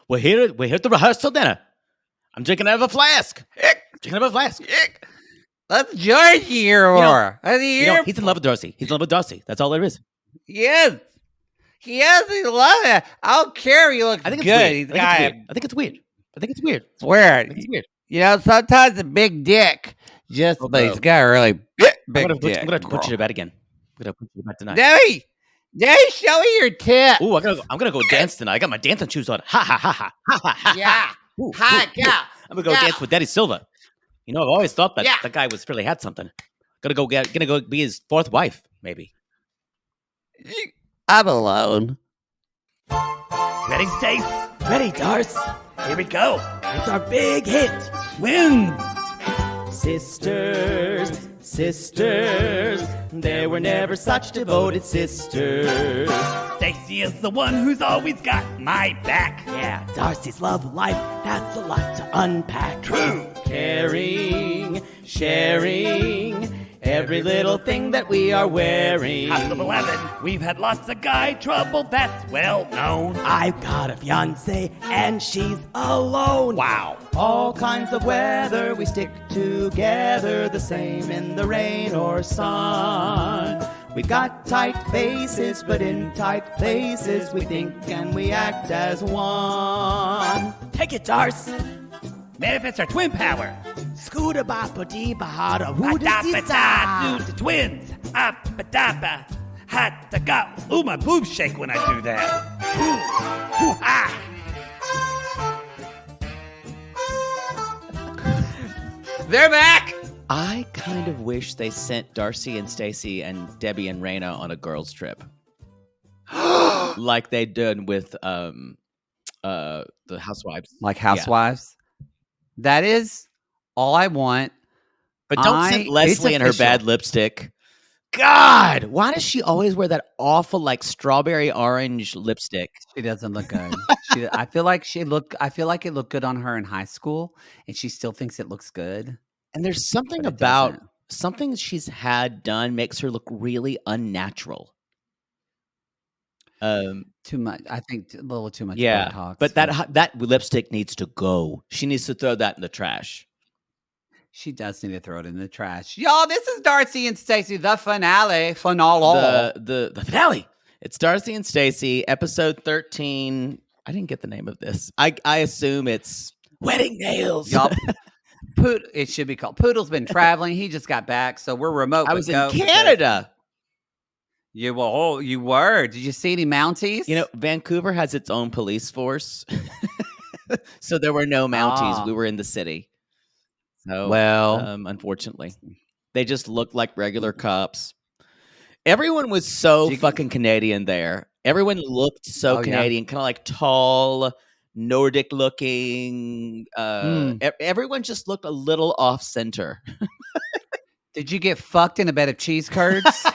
We're here at the rehearsal dinner. I'm drinking out of a flask. That's Georgi or He's in love with Darcey. That's all there is. Yes. He love it. I don't care. He looks I think it's good. weird. I think it's weird. It's weird. Sometimes a big dick but he's got a really big dick. I'm gonna put you to bed again. I'm gonna put you to bed tonight. Daddy, show me your tip. Ooh, I'm gonna go dance tonight. I got my dancing shoes on. Ha ha ha ha ha ha. Yeah. Ooh, Yeah. I'm gonna go dance with Daddy Silva. I've always thought that that guy really had something. Gonna go be his fourth wife, maybe. I'm alone. Ready, Stace? Ready, Darce? Here we go. It's our big hit. Twins. Sisters, there were never such devoted sisters. Stacey is the one who's always got my back. Yeah, Darcey's love life, that's a lot to unpack. True. Caring, sharing, every little thing that we are wearing. House of 11, we've had lots of guy trouble, that's well known. I've got a fiancé and she's alone. Wow. All kinds of weather, we stick together, the same in the rain or sun. We've got tight faces, but in tight places, we think and we act as one. Take it, Darce. Manifest our twin power. Scooter bapa dee bahada Adapata, do the twins. Apadapa, hataka. Ooh, my boobs shake when I do that. Ooh, ha. They're back. I kind of wish they sent Darcey and Stacey and Debbie and Raina on a girls' trip. Like they did with the Housewives. Like Housewives? Yeah. That is all I want. But don't send Leslie and her bad lipstick. God, why does she always wear that awful like strawberry orange lipstick? She doesn't look good. I feel like it looked good on her in high school, and she still thinks it looks good. And there's something about something she's had done makes her look really unnatural. Too much. I think a little too much. Yeah, Botox. But that lipstick needs to go. She needs to throw that in the trash. She does need to throw it in the trash. Y'all, this is Darcey and Stacey, the finale. The finale. It's Darcey and Stacey, episode 13. I didn't get the name of this. I assume it's Wedding Nails. Yup. It should be called Poodle's been traveling. He just got back, so we're remote. I was in Canada. You were. Did you see any Mounties? Vancouver has its own police force. So there were no Mounties. We were in the city. So, unfortunately, they just looked like regular cops. Everyone was so fucking Canadian there. Everyone looked so Canadian, kind of like tall, Nordic looking. Everyone just looked a little off center. Did you get fucked in a bed of cheese curds?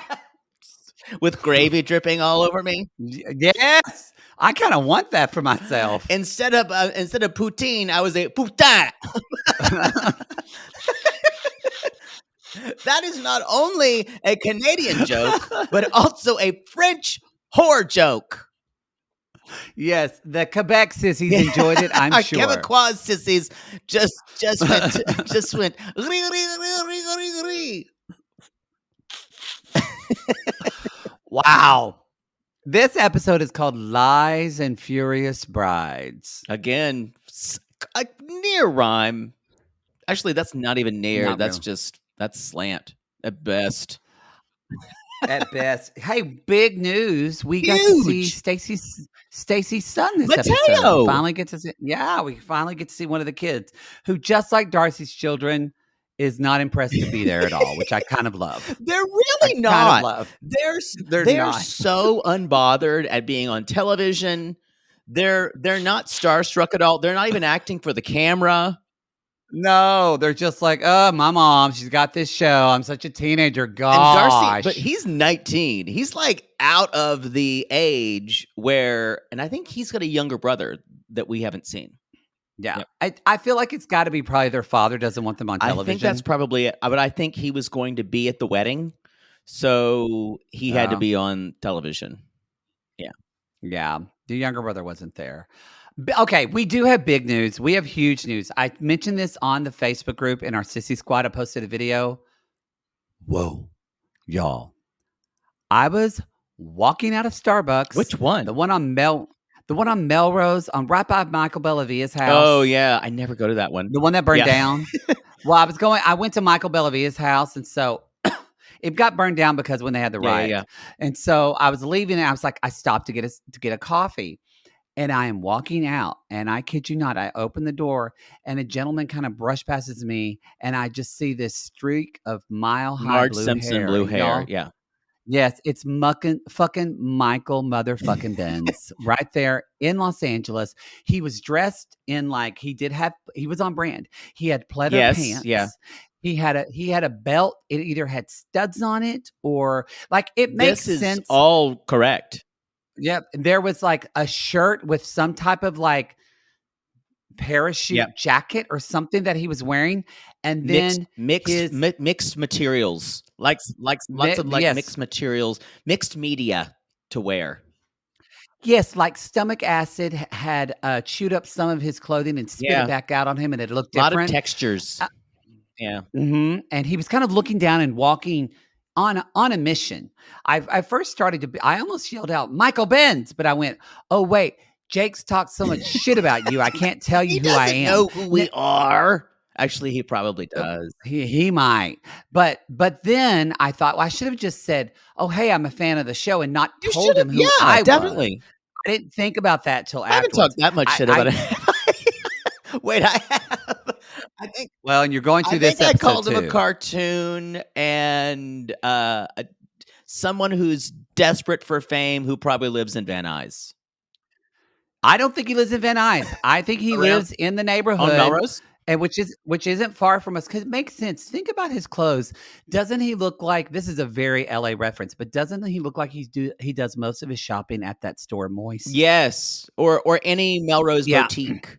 With gravy dripping all over me? Yes. I kind of want that for myself. Instead of poutine, I was a putain. That is not only a Canadian joke, but also a French whore joke. Yes, the Quebec sissies enjoyed it, I'm sure. Our Quebecois sissies just went. Wow. This episode is called Lies and Furious Brides. Again, a near rhyme. Actually, that's not even near. Not that's real. that's slant at best. At best. Hey, big news. We got to see Stacey's son this episode. We finally get to see one of the kids who, just like Darcey's children, is not impressed to be there at all, which I kind of love. They're really not. They're so unbothered at being on television. They're not starstruck at all. They're not even acting for the camera. No, they're just like, oh, my mom, she's got this show. I'm such a teenager. Gosh. And Darcey, but he's 19. He's like out of the age where, and I think he's got a younger brother that we haven't seen. Yeah. Yep. I feel like it's got to be probably their father doesn't want them on television. I think that's probably it. But I think he was going to be at the wedding, so he had to be on television. Yeah. Yeah. The younger brother wasn't there. Okay, we do have big news. We have huge news. I mentioned this on the Facebook group in our Sissy Squad. I posted a video. Whoa, y'all. I was walking out of Starbucks. Which one? The one on Melrose, on right by Michael Bellavia's house. Oh, yeah. I never go to that one. The one that burned down. Well, I went to Michael Bellavia's house, and so it got burned down because when they had the riot. Yeah. And so I was leaving, and I was like, I stopped to get a coffee. And I am walking out, and I kid you not, I open the door, and a gentleman kind of brush passes me, and I just see this streak of mile-high Marge blue Simpson hair. blue hair, y'all. yeah. Yes, it's fucking Michael motherfucking Benz right there in Los Angeles. He was dressed in like he was on brand. He had pleather pants. Yeah. He had a belt. It either had studs on it or like it makes sense. This is all correct. Yep. There was like a shirt with some type of like parachute jacket or something that he was wearing, and then mixed materials, like lots of like mixed materials, mixed media to wear. Yes, like stomach acid had chewed up some of his clothing and spit it back out on him, and it looked different. A lot of textures. And he was kind of looking down and walking on a mission. I first started I almost yelled out, Michael Benz, but I went, oh, wait. Jake's talked so much shit about you. I can't tell you who I am. He doesn't know who we are. Actually, he probably does. He might. But then I thought, well, I should have just said, oh, hey, I'm a fan of the show and not told him who I was. Definitely. I didn't think about that till afterwards. I haven't talked that much shit about it. Wait, I have. I think. Well, and you're going through this episode, I called him a cartoon and someone who's desperate for fame who probably lives in Van Nuys. I don't think he lives in Van Nuys. I think he lives in the neighborhood. On Melrose? And which isn't far from us, because it makes sense. Think about his clothes. Doesn't he look like, this is a very LA reference, but doesn't he look like he does most of his shopping at that store, Moist? Yes. Or any Melrose boutique.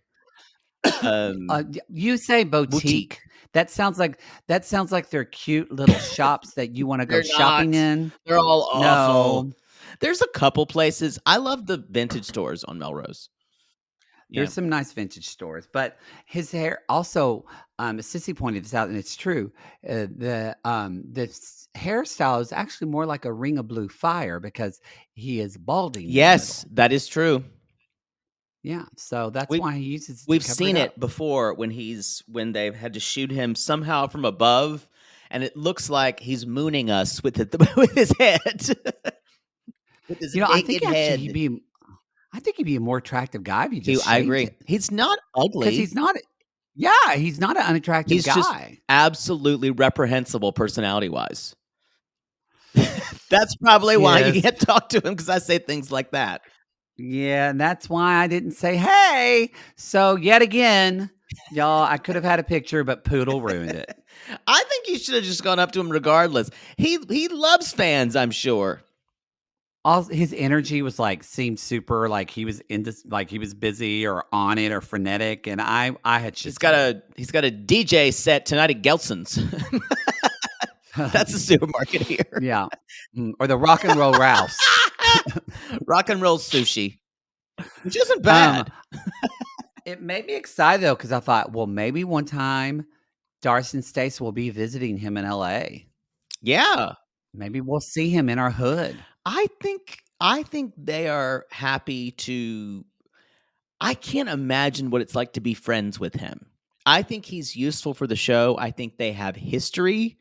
You say boutique. That sounds like they're cute little shops that you want to go shopping in. They're all awful. No. There's a couple places. I love the vintage stores on Melrose. There's some nice vintage stores, but his hair also, Sissy pointed this out, and it's true. The hairstyle is actually more like a Ring of Blue Fire because he is balding. Yes, that is true. Yeah, so that's why he uses. We've seen it before when they've had to shoot him somehow from above, and it looks like he's mooning us with his head. With his naked head. I think he'd be a more attractive guy if you just. I agree. He's not ugly. Because he's not. Yeah, he's not an unattractive guy. He's just absolutely reprehensible personality-wise. That's probably why you can't talk to him, because I say things like that. Yeah, and that's why I didn't say, hey. So yet again, y'all, I could have had a picture, but Poodle ruined it. I think you should have just gone up to him regardless. He loves fans, I'm sure. All his energy was seemed super he was he was busy or on it or frenetic, and I had just he's got a DJ set tonight at Gelson's. That's a supermarket here. Yeah, or the Rock and Roll Ralph's. Rock and Roll Sushi, which isn't bad. It made me excited though, because I thought, well, maybe one time Darcey and Stacey will be visiting him in LA. Yeah, maybe we'll see him in our hood. I think they are happy to. I can't imagine what it's like to be friends with him. I think he's useful for the show. I think they have history.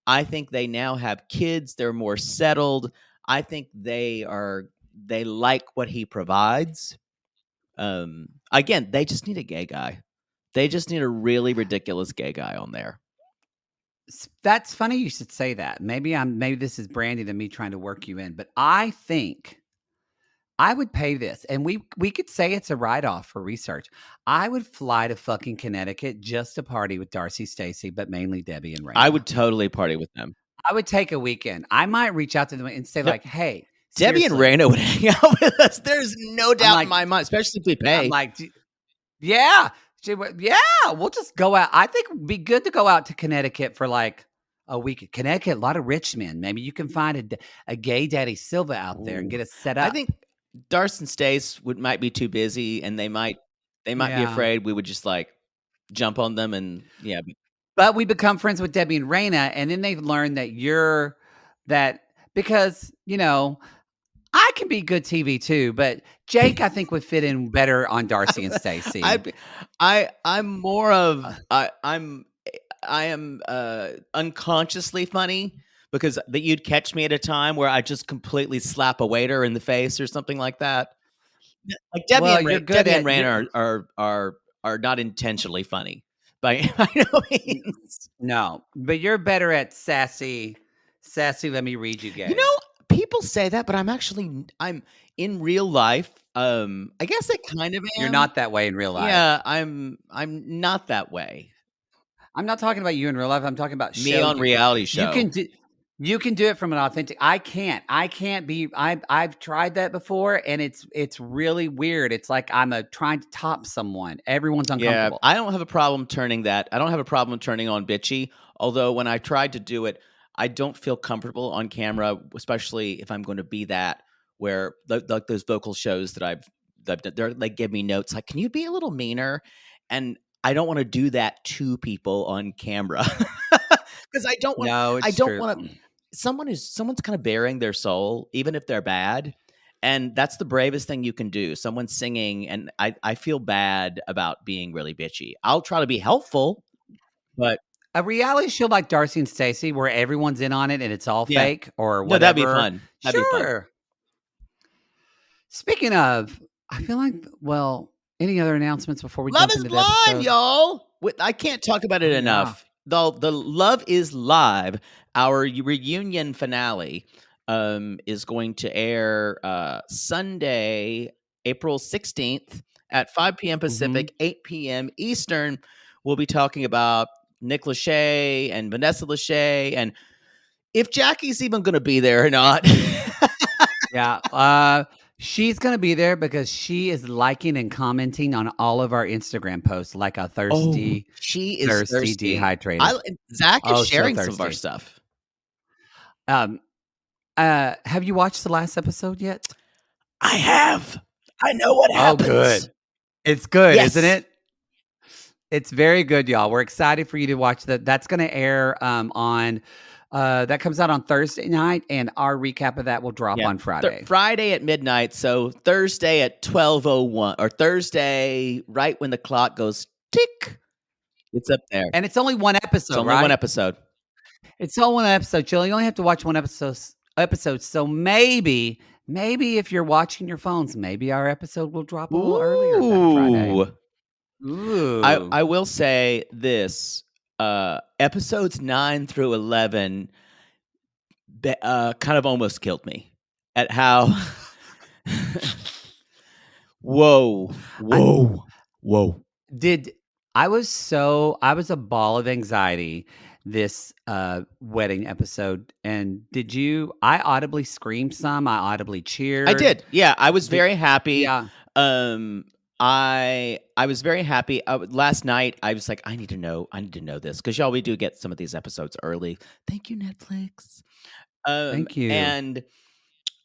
I think they now have kids. They're more settled. I think they like what he provides. Again, they just need a gay guy. They just need a really ridiculous gay guy on there. That's funny you should say that. Maybe this is Brandy and me trying to work you in, but I think I would pay this, and we could say it's a write-off for research. I would fly to fucking Connecticut just to party with Darcey, Stacey, but mainly Debbie and Raina. I would totally party with them. I would take a weekend. I might reach out to them and say hey, Debbie and Raina would hang out with us. There's no doubt in my mind, especially if we pay. I'm like, yeah. Yeah, we'll just go out. I think it'd be good to go out to Connecticut for a week. Connecticut, a lot of rich men. Maybe you can find a gay Daddy Silva out there and get us set up. I think Darcey and Stace might be too busy, and they might be afraid we would just like jump on them and But we become friends with Debbie and Raina, and then they've learned that because I can be good TV too, but Jake I think would fit in better on Darcey and Stacey. I'm more of I am unconsciously funny because that you'd catch me at a time where I just completely slap a waiter in the face or something like that. Like Debbie and Raina are not intentionally funny by no means. No, but you're better at sassy. Let me read you, gay. People say that, but I'm in real life. I guess I kind of am. You're not that way in real life. Yeah, I'm not that way. I'm not talking about you in real life. I'm talking about me on reality show. You can do it from an authentic. I can't be. I've tried that before, and it's really weird. It's like I'm trying to top someone. Everyone's uncomfortable. Yeah, I don't have a problem turning that. I don't have a problem turning on bitchy. Although when I tried to do it, I don't feel comfortable on camera, especially if I'm going to be that. Where like those vocal shows that they're like give me notes like, can you be a little meaner? And I don't want to do that to people on camera because I don't want. No, I don't want to. Someone's kind of bearing their soul, even if they're bad. And that's the bravest thing you can do. Someone's singing, and I feel bad about being really bitchy. I'll try to be helpful, but a reality show like Darcey and Stacey, where everyone's in on it and it's all fake or whatever. No, that'd be fun. That'd be fun. Speaking of, I feel like, any other announcements before we jump into the episode? Love is Live, y'all. I can't talk about it enough. The Love is Live, our reunion finale, is going to air Sunday, April 16th at 5 p.m. Pacific, 8 p.m. Eastern. We'll be talking about Nick Lachey and Vanessa Lachey, and if Jackie's even going to be there or not. Yeah. She's going to be there because she is liking and commenting on all of our Instagram posts like a thirsty. She is thirsty, dehydrated. Zach is sharing some of our stuff. Have you watched the last episode yet? I have. I know what happens. Oh, good. It's good, isn't it? It's very good, y'all. We're excited for you to watch that. That's going to air on. That comes out on Thursday night, and our recap of that will drop on Friday. Friday at midnight, so Thursday at 12:01, or Thursday right when the clock goes tick. It's up there, and it's only one episode. It's only one episode. It's only one episode. You only have to watch one episode. So maybe if you're watching your phones, maybe our episode will drop a little earlier that Friday. Ooh. I will say this. Episodes 9 through 11 kind of almost killed me at how whoa. I was a ball of anxiety this wedding episode. And I audibly screamed some, I audibly cheered. I did. Yeah, I was very happy. Yeah. I was very happy. Last night, I was like, I need to know this because y'all, we do get some of these episodes early. Thank you, Netflix. Thank you. And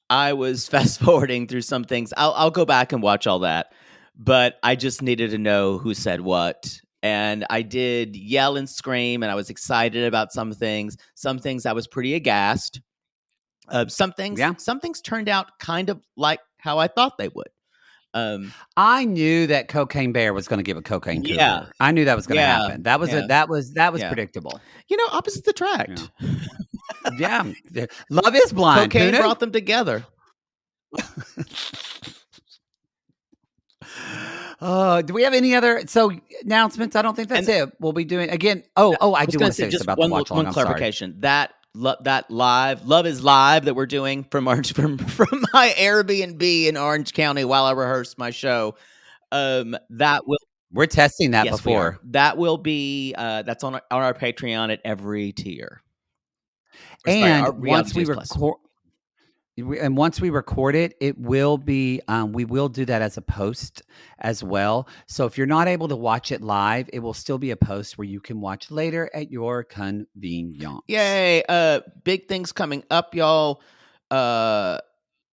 I was fast forwarding through some things. I'll go back and watch all that, but I just needed to know who said what. And I did yell and scream, and I was excited about some things. Some things I was pretty aghast. Some things turned out kind of like how I thought they would. I knew that Cocaine Bear was going to give a cocaine Cooper. Yeah. I knew that was going to happen. That was predictable. Opposites attract. Yeah. Love is blind. Cocaine brought them together. Do we have any other announcements? I don't think that's it. We'll be doing again. I do want to say this about the watch along. One clarification. That Love is Live that we're doing from my Airbnb in Orange County while I rehearse my show. We're testing that before. That will be that's on our Patreon at every tier. And once we record it, it will be, we will do that as a post as well. So if you're not able to watch it live, it will still be a post where you can watch later at your convenience. Yay. Big things coming up, y'all.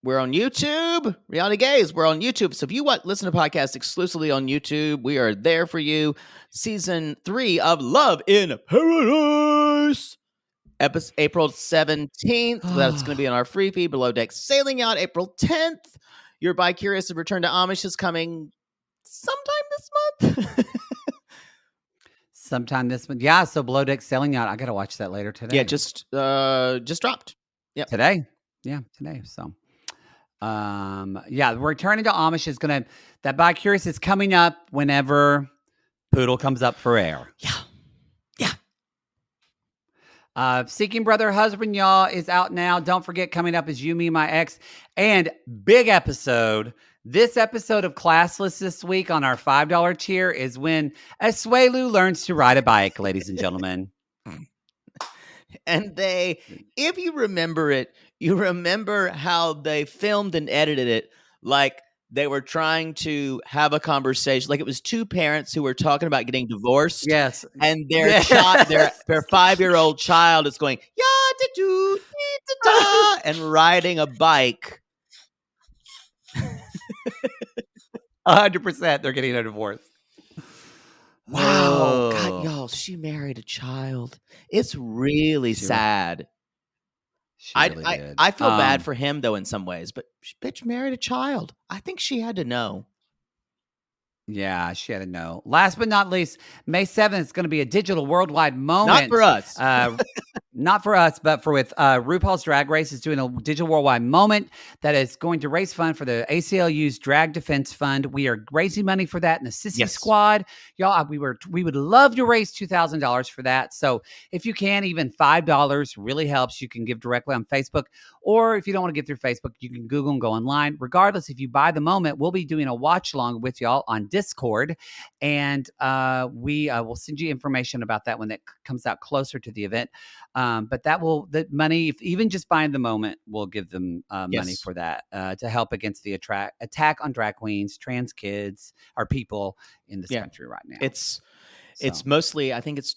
We're on YouTube. Reality Gaze, we're on YouTube. So if you listen to podcasts exclusively on YouTube, we are there for you. Season 3 of Love in Paradise. April 17th. That's going to be on our free feed. Below Deck Sailing Yacht, April 10th. Your Bi-Curious of Return to Amish is coming sometime this month. Sometime this month. Yeah, so Below Deck Sailing Yacht. I got to watch that later today. Yeah, just dropped. Yeah. Today. Yeah, today. So, Returning to Amish is going to, that Bi-Curious is coming up whenever Poodle comes up for air. Yeah. Seeking Brother Husband, y'all, is out now. Don't forget, coming up is You, Me, My Ex. And big episode. This episode of Classless this week on our $5 tier is when Asuelu learns to ride a bike, ladies and gentlemen. And if you remember it, you remember how they filmed and edited it like they were trying to have a conversation. Like it was two parents who were talking about getting divorced. Yes. And their 5-year-old child is going, ya-da-doo-dee-da-da, and riding a bike. 100% they're getting a divorce. Wow. God, y'all, she married a child. It's really sad. I feel bad for him, though, in some ways, but bitch married a child. I think she had to know. Yeah, she had to know. Last but not least, May 7th is going to be a digital worldwide moment. Not for us. Not for us, but with RuPaul's Drag Race is doing a digital worldwide moment that is going to raise fund for the ACLU's Drag Defense Fund. We are raising money for that in the Sissy Squad. Y'all, we would love to raise $2,000 for that. So if you can, even $5 really helps. You can give directly on Facebook, or if you don't want to give through Facebook, you can Google and go online. Regardless, if you buy the moment, we'll be doing a watch along with y'all on Discord, and we will send you information about that when that comes out closer to the event. But the money, if even just buying the moment, will give them money for that to help against the attack on drag queens, trans kids, or people in this country right now. It's mostly, I think it's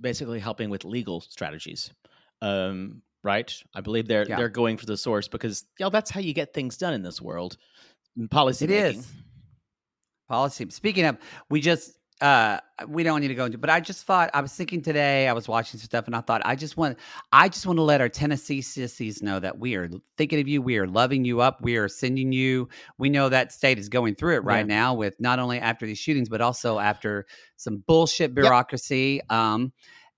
basically helping with legal strategies. Right? I believe they're going for the source because that's how you get things done in this world. Policy making. Is policy. Speaking of, we don't need to go into, but I was thinking today, I was watching some stuff and I thought, I just want to let our Tennessee sissies know that we are thinking of you. We are loving you up. We are sending you. We know that state is going through it right now with not only after these shootings, but also after some bullshit bureaucracy.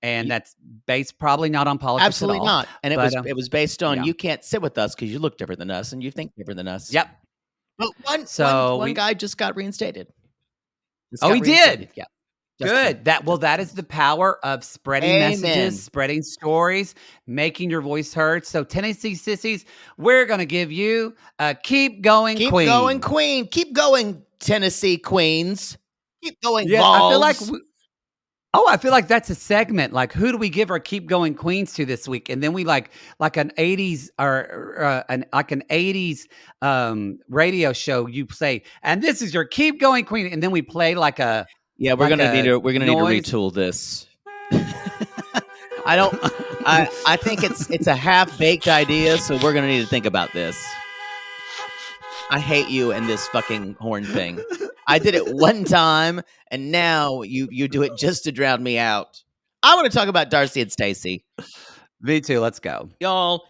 And that's based probably not on politics. Absolutely at all. Not. And it was based on you can't sit with us because you look different than us and you think different than us. Yep. But one guy just got reinstated. He did. Yeah. Good. That is the power of spreading messages, spreading stories, making your voice heard. So Tennessee sissies, we're going to give you a keep going queen. Keep going queen. Keep going Tennessee queens. Keep going yes, balls. I feel like that's a segment. Like, who do we give our keep going queens to this week? And then we like an 80s or an 80s radio show. You say, and this is your keep going queen, and then we play like a we're gonna need to retool this. I think it's a half baked idea, so we're gonna need to think about this. I hate you and this fucking horn thing. I did it one time, and now you do it just to drown me out. I want to talk about Darcey and Stacey. Me too. Let's go. Y'all,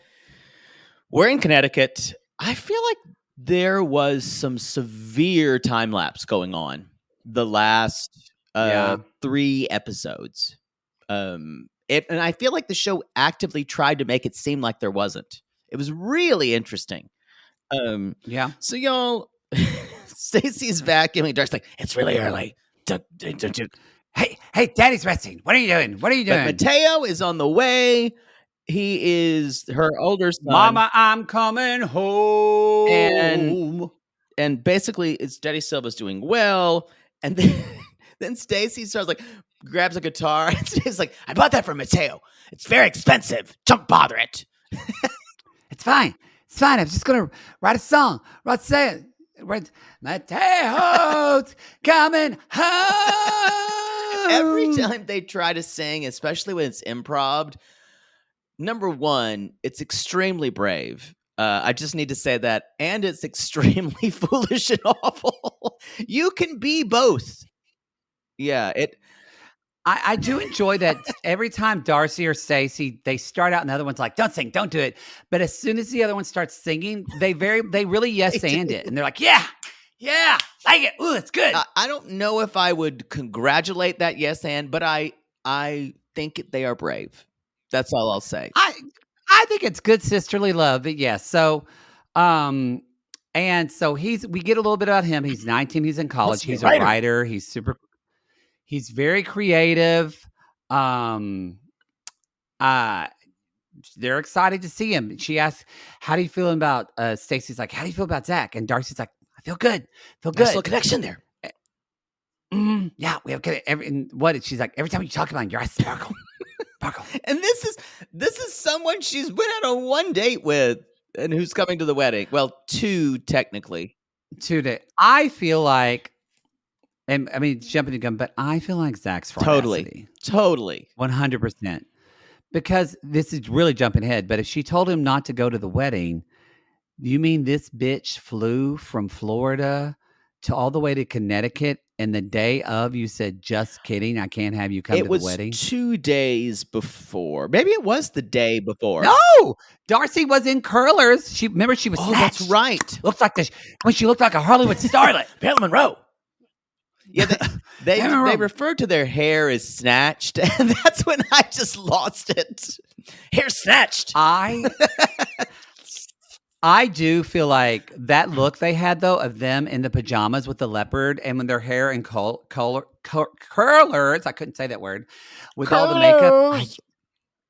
we're in Connecticut. I feel like there was some severe time lapse going on the last 3 episodes. And I feel like the show actively tried to make it seem like there wasn't. It was really interesting. So y'all, Stacey's vacuuming. Darcey's like, it's really early. Hey, Daddy's resting. What are you doing? But Mateo is on the way. He is her older son. Mama, I'm coming home. And basically, it's Daddy Silva's doing well. And then Stacey starts grabs a guitar. And Stacey's like, I bought that from Mateo. It's very expensive. Don't bother it. It's fine. I'm just going to write a song. Mateo's coming home. Every time they try to sing, especially when it's improv, number one, it's extremely brave. I just need to say that, and it's extremely foolish and awful. You can be both. Yeah, I do enjoy that every time Darcey or Stacey, they start out and the other one's like, don't sing, don't do it. But as soon as the other one starts singing, they really yes and it. And they're like, yeah, like it. Ooh, it's good. I don't know if I would congratulate that yes and, but I think they are brave. That's all I'll say. I think it's good sisterly love. But yes. So, and so we get a little bit about him. He's 19. He's in college. He's a writer. He's very creative. They're excited to see him. She asks, how do you feel about, Stacey's like, how do you feel about Zach? And Darcey's like, I feel good. Nice little connection there. Yeah, we have she's like, every time you talk about him, your eyes sparkle. Sparkle. And this is someone she's been on one date with and who's coming to the wedding. Well, two technically. 2 days. I feel like, and I mean, jumping the gun, but I feel like Zach's fraudacity. Totally. 100%. Because this is really jumping ahead, but if she told him not to go to the wedding, you mean this bitch flew from Florida to all the way to Connecticut, and the day of you said, just kidding, I can't have you come to the wedding? It was 2 days before. Maybe it was the day before. No! Darcey was in curlers. Remember she was snatched. That's right. Looks like she looked like a Hollywood starlet. Marilyn Monroe. Yeah, they refer to their hair as snatched, and that's when I just lost it. Hair snatched. I do feel like that look they had, though, of them in the pajamas with the leopard and with their hair in curlers. I couldn't say that word. With all the makeup.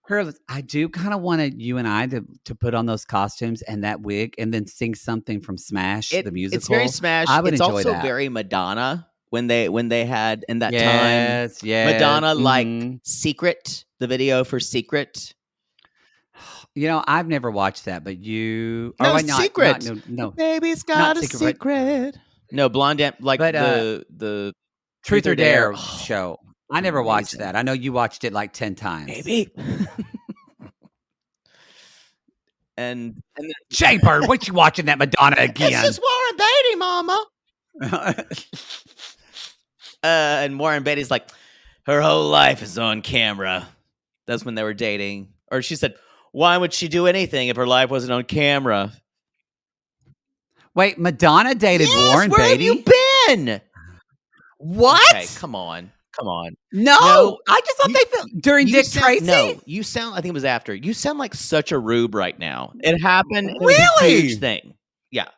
Curlers. I do kind of want you and I to put on those costumes and that wig and then sing something from Smash, the musical. It's very Smash. I would it's enjoy also that. very Madonna. When they had in that time, yes, Madonna like Secret, the video for Secret. You know, I've never watched that, but you Secret. No, Baby's got a secret. No, Blonde like the Truth or Dare show. I never watched that. I know you watched it like 10 times. Maybe. and then, Jay Bird, what you watching that Madonna again? It's just Warren Beatty, Mama. And Warren Beatty's like, her whole life is on camera. That's when they were dating. Or she said, why would she do anything if her life wasn't on camera? Wait, Madonna dated Warren Beatty? Beatty? Where have you been? What? Okay, come on. No, I just thought they filmed during Dick Tracy. No, you sound, I think it was after. You sound like such a rube right now. It happened. It really? was a huge thing. Yeah.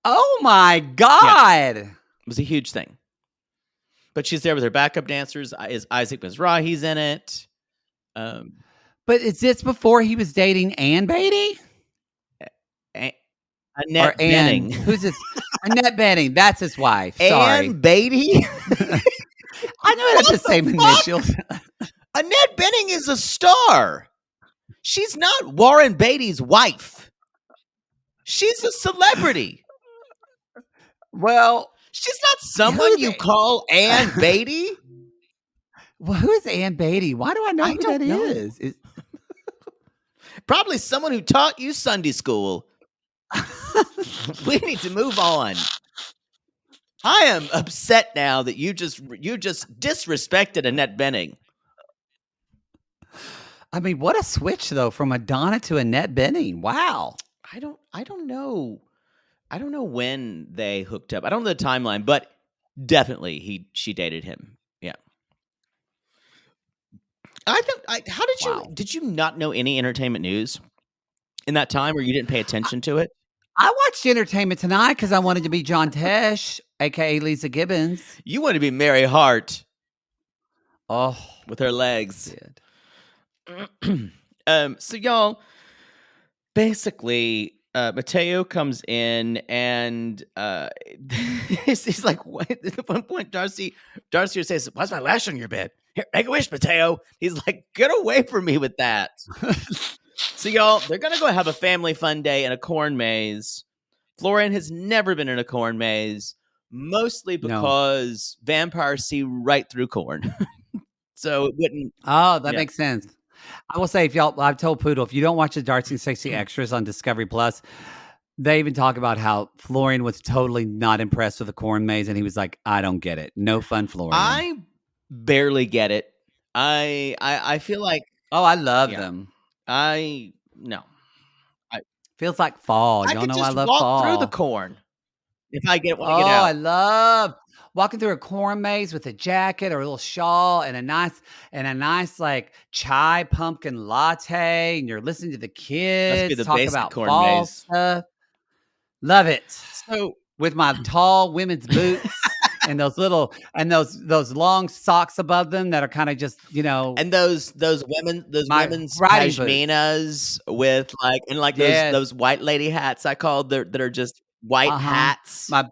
Oh my God. Yeah. It was a huge thing. But she's there with her backup dancers. Is Isaac Mizrahi's in it? But is this before he was dating Ann Beatty? Annette Bening. Who's this? Annette Bening. That's his wife. Sorry. Ann Beatty? I know it had the same initials. Annette Bening is a star. She's not Warren Beatty's wife. She's a celebrity. Well, she's not someone you call Ann Beatty. Well, who is Ann Beatty? Why do I know who that is? Probably someone who taught you Sunday school. We need to move on. I am upset now that you just disrespected Annette Bening. I mean, what a switch though from Madonna to Annette Bening. Wow. I don't know. I don't know when they hooked up. I don't know the timeline, but definitely she dated him. Yeah. Did you not know any entertainment news in that time, or you didn't pay attention to it? I watched Entertainment Tonight because I wanted to be John Tesh, aka Lisa Gibbons. You want to be Mary Hart. Oh, with her legs. So y'all, basically, Mateo comes in and he's like, what? At one point, Darcey says, "Why's my lash on your bed? Here, make a wish, Mateo." He's like, "Get away from me with that." So y'all, they're gonna go have a family fun day in a corn maze. Florian has never been in a corn maze, mostly because vampires see right through corn. So it wouldn't. Oh, that makes sense. I will say, I've told Poodle, if you don't watch the Darcey and Stacey extras on Discovery Plus, they even talk about how Florian was totally not impressed with the corn maze, and he was like, "I don't get it. No fun, Florian." I barely get it. I feel like I love them. No. Feels like fall. Y'all know I love fall. Walk through the corn if I want to get out. I love walking through a corn maze with a jacket or a little shawl and a nice like chai pumpkin latte, and you're listening to the kids talk about corn fall maze stuff. Love it. So with my tall women's boots and those long socks above them that are kind of just, and those women's pashminas with those white lady hats I called that are just white hats. A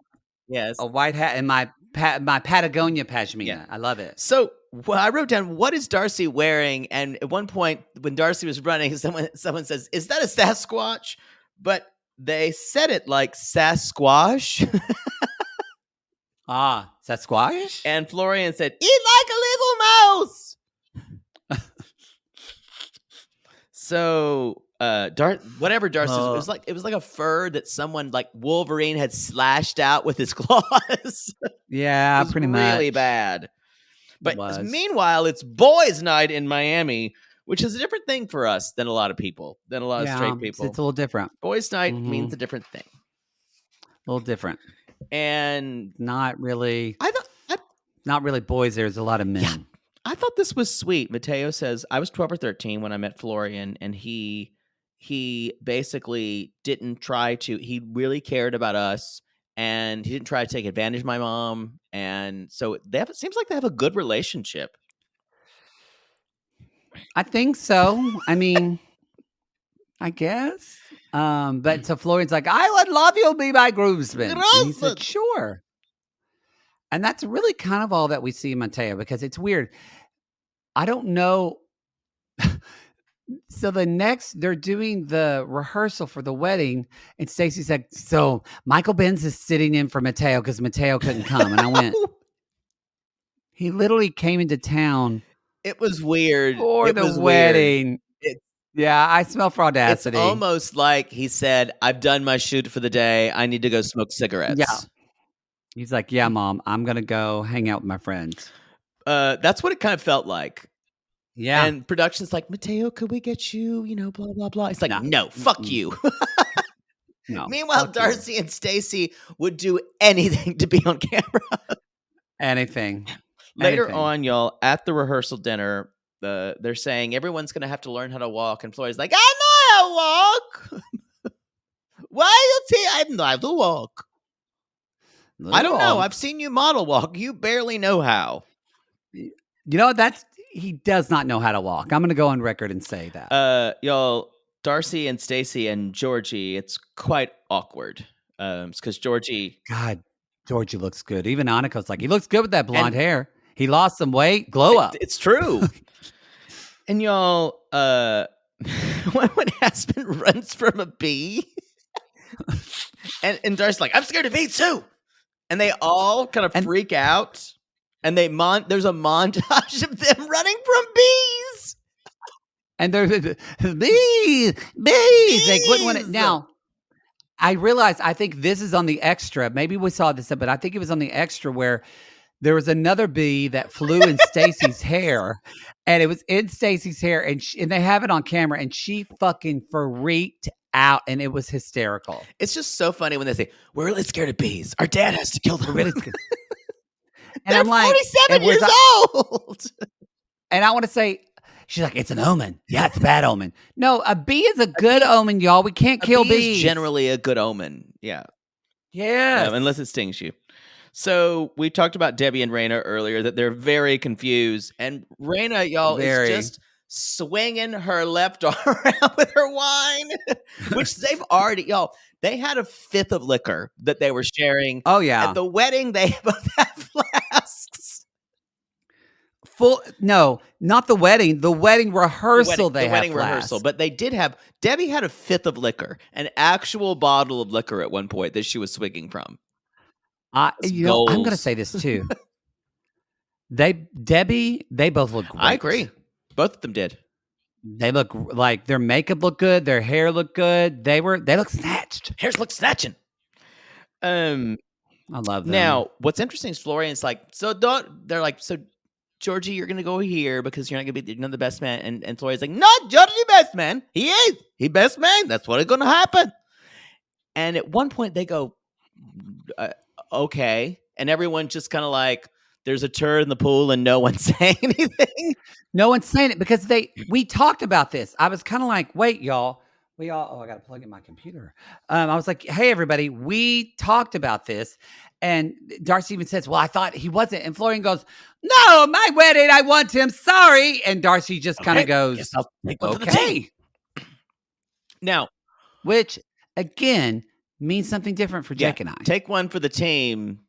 white hat and my Patagonia pashmina. Yeah. I love it. So I wrote down, what is Darcey wearing? And at one point when Darcey was running, someone says, "Is that a Sasquatch?" But they said it like Sasquatch. Sasquatch? And Florian said, "Eat like a little mouse." So whatever Darcey it was like a fur that someone like Wolverine had slashed out with his claws. Yeah, pretty much. Really bad. But meanwhile, it's boys' night in Miami, which is a different thing for us than a lot of people, than a lot of straight people. It's a little different. Boys' night means a different thing. A little different. And not really. Not really boys. There's a lot of men. Yeah. I thought this was sweet. Mateo says, I was 12 or 13 when I met Florian, and he basically didn't try to, he really cared about us, and he didn't try to take advantage of my mom. And so it seems like they have a good relationship. I think so. I mean, I guess. But so Florian's like, "I would love you to be my groomsman." And he said, "Sure." And that's really kind of all that we see in Mateo, because it's weird. I don't know. So they're doing the rehearsal for the wedding, and Stacey's like, "So Michael Benz is sitting in for Mateo because Mateo couldn't come." And I went, he literally came into town. It was weird. For the wedding. Yeah, I smell fraudacity. It's almost like he said, "I've done my shoot for the day. I need to go smoke cigarettes." Yeah. He's like, "Yeah, Mom, I'm going to go hang out with my friends." That's what it kind of felt like. Yeah. And production's like, "Mateo, could we get you, blah, blah, blah." It's like, no, fuck you. No. Meanwhile, Darcey and Stacey would do anything to be on camera. Anything. Later on, y'all, at the rehearsal dinner, they're saying everyone's going to have to learn how to walk. And Florian's like, "I know how to walk." "Why I know how to walk." "I don't know. I've seen you model walk. You barely know how." He does not know how to walk. I'm going to go on record and say that. Y'all, Darcey and Stacey and Georgi, it's quite awkward. Because Georgi... God, Georgi looks good. Even Annika's like, he looks good with that blonde hair. He lost some weight. Glow up. It's true. And y'all, when Aspen runs from a bee, and Darcey's like, "I'm scared of bees too." And they all kind of freak out. And there's a montage of them running from bees. And there's bees. They wouldn't want it. Now, I realize, I think this is on the extra. Maybe we saw this, but I think it was on the extra where there was another bee that flew in Stacey's hair, and it was in Stacey's hair, and they have it on camera, and she fucking freaked out, and it was hysterical. It's just so funny when they say, "We're really scared of bees. Our dad has to kill them." And I'm like, 47 years old. And I want to say, she's like, "It's an omen." Yeah, it's a bad omen. No, a bee is a good omen, y'all. We can't kill bees. Is generally a good omen. Yeah. Yeah. Unless it stings you. So we talked about Debbie and Raina earlier, that they're very confused. And Raina, y'all, is just swinging her left arm around with her wine, which they've already, y'all, they had a fifth of liquor that they were sharing. Oh, yeah. At the wedding, they both have flasks. No, not the wedding. The wedding rehearsal, rehearsal. But they did have, Debbie had a fifth of liquor, an actual bottle of liquor at one point that she was swigging from. I'm going to say this too. They both look great. I agree. Both of them did. They look like their makeup looked good. Their hair looked good. They look snatched. Hairs look snatching. I love them. Now, what's interesting is Florian's like, so Georgi, you're gonna go here because you're not gonna be the best man. And Florian's like, no, Georgi best man. He is. He best man. That's what's gonna happen. And at one point they go, okay. And everyone just kind of like, there's a turd in the pool and no one's saying anything. No one's saying it because we talked about this. I was kind of like, wait, y'all. I got to plug in my computer. I was like, hey, everybody, we talked about this. And Darcey even says, well, I thought he wasn't. And Florian goes, no, my wedding, I want him. Sorry. And Darcey just kind of goes, okay. Now, which again means something different for Jake and I. Take one for the team,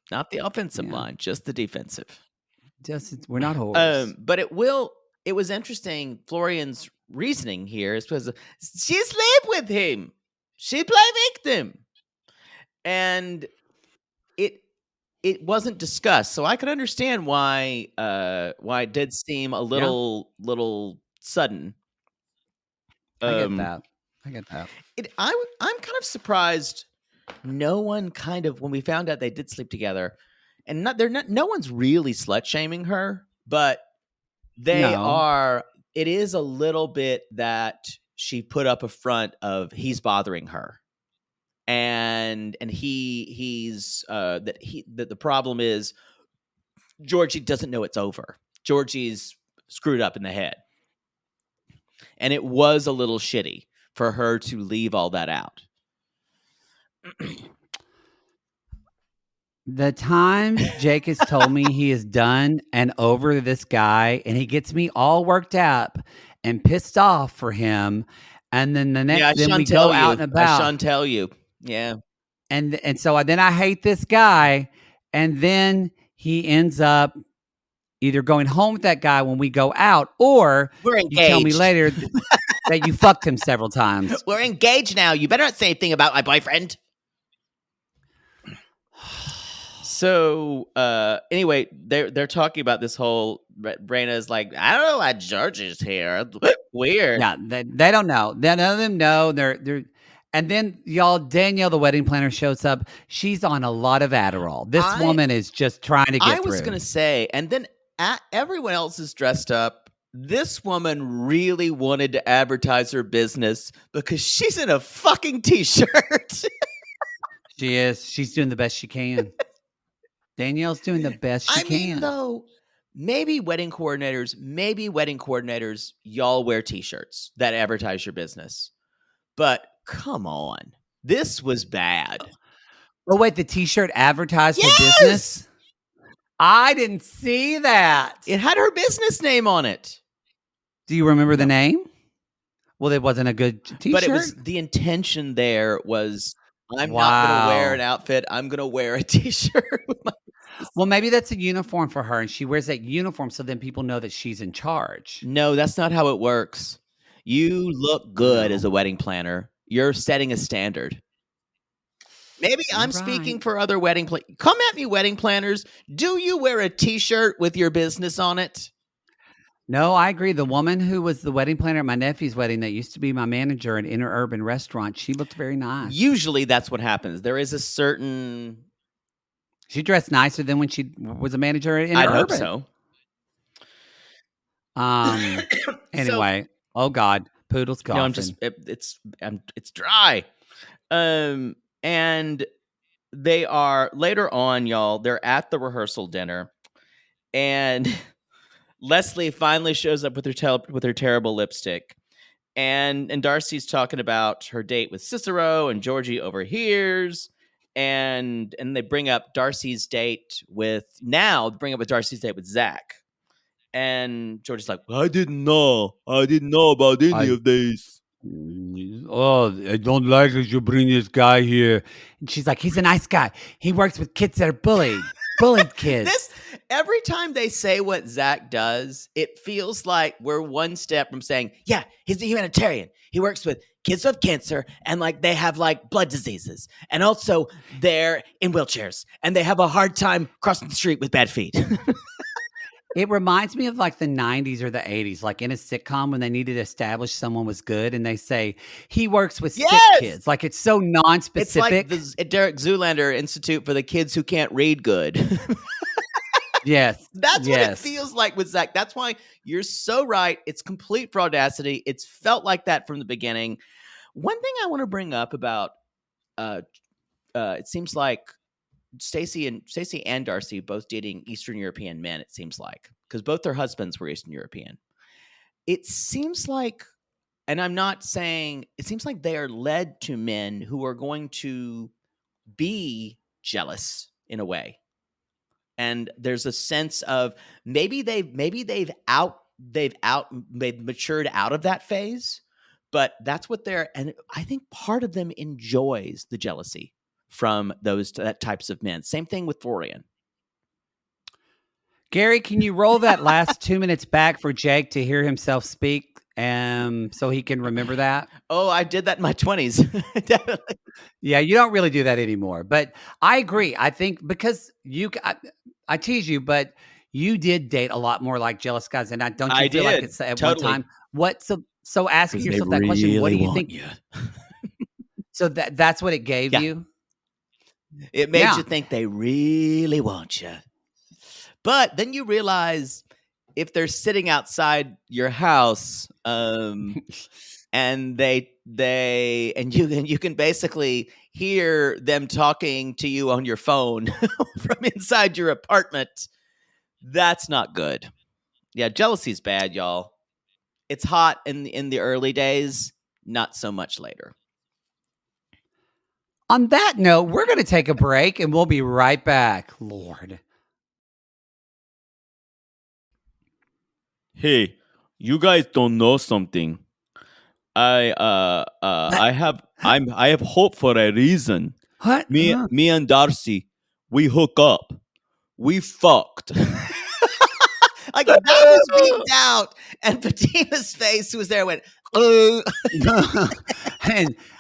not the offensive line, just the defensive. We're not whores. But it was interesting. Florian's reasoning here is because she slept with him. She played victim. And it wasn't discussed. So I could understand why it did seem a little sudden. I get that. I'm kind of surprised no one when we found out they did sleep together, and no one's really slut shaming her, but they are. It is a little bit that she put up a front of he's bothering her, and that the problem is Georgi doesn't know it's over. Georgi's screwed up in the head, and it was a little shitty for her to leave all that out. The times Jake has told me he is done and over this guy, and he gets me all worked up and pissed off for him, and then the next then we go out and about. I shan't tell you. Yeah. And so then I hate this guy, and then he ends up either going home with that guy when we go out, or we're engaged. You tell me later that you fucked him several times. We're engaged now. You better not say anything about my boyfriend. So anyway, they're talking about this whole. Brana's like, I don't know why Georgi's here. Weird. Yeah, they don't know. None of them know. They're. And then y'all, Danielle, the wedding planner, shows up. She's on a lot of Adderall. This woman is just trying to get through. I was going to say, and then everyone else is dressed up. This woman really wanted to advertise her business because she's in a fucking t-shirt. She is. She's doing the best she can. Danielle's doing the best she can. I mean, though, maybe wedding coordinators, y'all wear t-shirts that advertise your business. But come on. This was bad. Oh, wait, the t-shirt advertised her business? I didn't see that. It had her business name on it. Do you remember the name? Well, it wasn't a good t-shirt. But it was the intention there was I'm not going to wear an outfit. I'm going to wear a t-shirt. Well, maybe that's a uniform for her, and she wears that uniform so then people know that she's in charge. No, that's not how it works. You look good as a wedding planner. You're setting a standard. Maybe I'm speaking for other wedding planners. Come at me, wedding planners. Do you wear a t-shirt with your business on it? No, I agree. The woman who was the wedding planner at my nephew's wedding that used to be my manager at Interurban Restaurant, she looked very nice. Usually that's what happens. There is a certain... She dressed nicer than when she was a manager at Interurban. I hope so. Anyway, oh God, Poodle's coughing. No, I'm just it's dry. And they are later on, y'all. They're at the rehearsal dinner, and Leslie finally shows up with her terrible lipstick, and Darcey's talking about her date with Cicero, and Georgi overhears. And they bring up Darcey's date with Zach. And Georgi's like, I didn't know about any of these. Oh, I don't like that you bring this guy here. And she's like, he's a nice guy. He works with kids that are bullied kids. Every time they say what Zach does, it feels like we're one step from saying, yeah, he's a humanitarian. He works with kids with cancer and like they have like blood diseases. And also they're in wheelchairs and they have a hard time crossing the street with bad feet. It reminds me of like the 90s or the 80s, like in a sitcom when they needed to establish someone was good and they say he works with sick kids. Like it's so non-specific. It's like the Derek Zoolander Institute for the kids who can't read good. Yes. That's what it feels like with Zach. That's why you're so right. It's complete fraudacity. It's felt like that from the beginning. One thing I want to bring up about it seems like Stacey and Darcey both dating Eastern European men, it seems like, because both their husbands were Eastern European. It seems like, and I'm not saying, it seems like they are led to men who are going to be jealous in a way. And there's a sense of maybe they've matured out of that phase, but that's what and I think part of them enjoys the jealousy from that types of men. Same thing with Florian. Gary, can you roll that last 2 minutes back for Jake to hear himself speak, so he can remember that? Oh, I did that in my 20s. Definitely. Yeah, you don't really do that anymore. But I agree. I think because I tease you, but you did date a lot more like jealous guys, and don't you feel like it's at one time? What? So asking yourself that question, what do you think? So that's what it gave you. It made you think they really want you. But then you realize if they're sitting outside your house, and you can basically hear them talking to you on your phone from inside your apartment, that's not good. Yeah, jealousy's bad, y'all. It's hot in the early days, not so much later. On that note, we're going to take a break and we'll be right back. Lord. Hey, you guys don't know something. I have hope for a reason. What? Me and Darcey, we hook up. We fucked. Like that was beeped out, and Fatima's face was there. Went,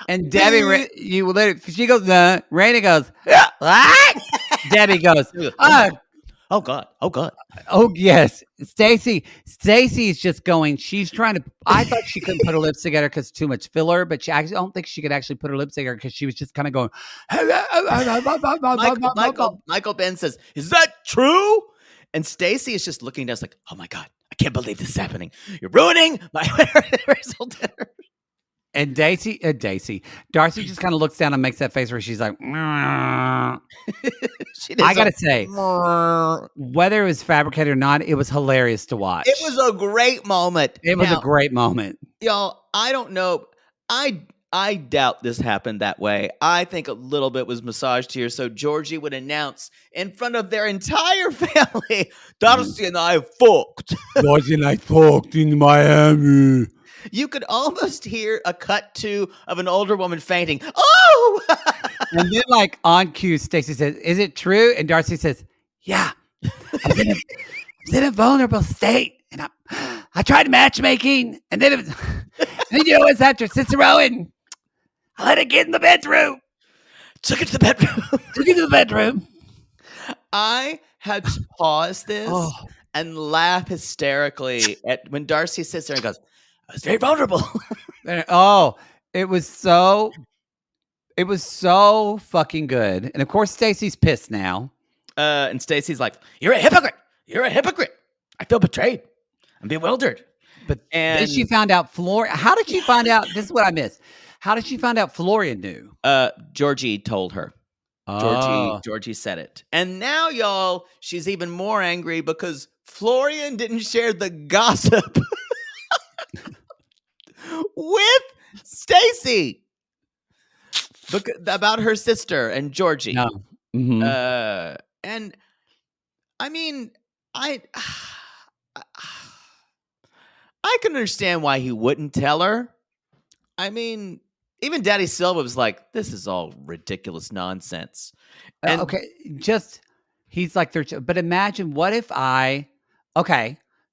and Debbie, she goes, Raina goes, what? Debbie goes, oh God. Oh yes. Stacey is just going, she's trying to, I thought she couldn't put her lips together because too much filler, but I don't think she could actually put her lips together because she was just kind of going. Michael Ben says, is that true? And Stacey is just looking at us like, oh my God, I can't believe this is happening. You're ruining my rehearsal dinner. And Darcey just kind of looks down and makes that face where she's like, I gotta say, whether it was fabricated or not, it was hilarious to watch. It was a great moment. Y'all, I don't know. I doubt this happened that way. I think a little bit was massaged here. So Georgi would announce in front of their entire family, Darcey and I fucked. Darcey and I fucked in Miami. You could almost hear a cut to of an older woman fainting. Oh! And then like on cue, Stacey says, is it true? And Darcey says, yeah. I was in a vulnerable state. And I tried matchmaking. And then you know what's after Cicero? I let it get in the bedroom. Took it to the bedroom. I had to pause this and laugh hysterically at when Darcey sits there and goes, I was very vulnerable. It was so fucking good. And of course, Stacey's pissed now. And Stacey's like, you're a hypocrite. I feel betrayed. I'm bewildered. But then she found out Florian. How did she find out? This is what I missed. How did she find out Florian knew? Georgi told her. Georgi said it. And now, y'all, she's even more angry because Florian didn't share the gossip with Stacey about her sister and Georgi. No. Mm-hmm. And I mean, I can understand why he wouldn't tell her. I mean, even Daddy Silva was like, this is all ridiculous nonsense. And he's like, but imagine what if